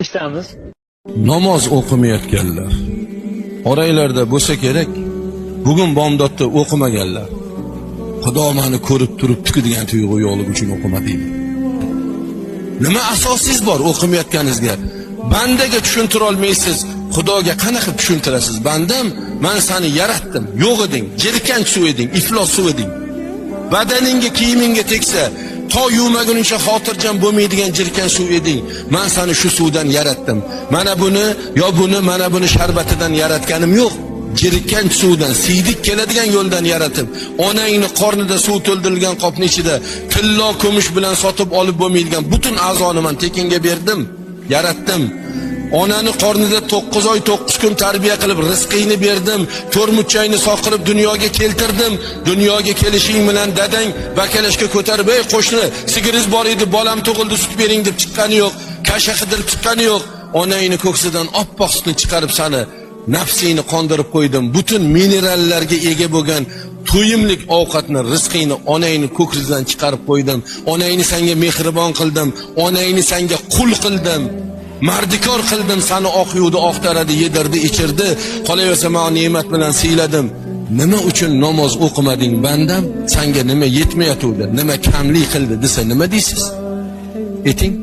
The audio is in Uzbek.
Eshitamiz. Namoz o'qimayotganlar. Oraylarda bo'lsa kerak, bugun bomdodda o'qimaganlar. Xudo meni ko'rib turibdi degan tuyg'u yo'qligi uchun o'qimadingmi? Nima asosingiz bor o'qimayotganingizga? Bandaga tushuntira olmaysiz, Xudoga qanaqa tushuntirasiz? Bandam, men seni yaratdim. Yo'q eding, jirkanch suv eding, iflos suv eding. Badaningga, kiyimingga tegsa, to yuvmaguncha xotirjam bo'lmaydigan jirkan suv eding. Men seni shu suvdan yaratdim. Mana buni, mana buni sharbatidan yaratganim yo'q. Jirkanch suvdan, siydik keladigan yo'ldan yaratib, onangni qornida suv to'ldirilgan qopning ichida tillo kumush bilan sotib olib bo'lmaydigan butun a'zoni men tekinga berdim, yaratdim. Onani qornida 9 oy 9 kun tarbiya qilib rizqingni berdim, to'rmuchchayni soqirib dunyoga keltirdim. Dunyoga kelishing bilan dadang bakalashga ko'tarib, "Ey qo'shni, sigiriz bor edi, bolam tug'ildi, sut bering" deb chiqqani yo'q, kasha qidirib chiqqani yo'q. Onangni ko'ksidan oppoq sutni chiqarib sani nafsingni qondirib qo'ydim. Butun minerallarga ega bo'lgan to'yimlik ovqatni, rizqingni onangni ko'ksidan chiqarib qo'ydim. Onangni senga mehribon qildim, onangni senga qul qildim. Mardikor qildim, seni oq yuvdi, oq taradi, yedirdi, ichirdi, qolaversa men ne'mat bilan siyladim. Nima uchun namoz o'qimading bandam? Senga nima yetmayatuvdi, nima kamlik qildi desa nima deysiz? Ayting.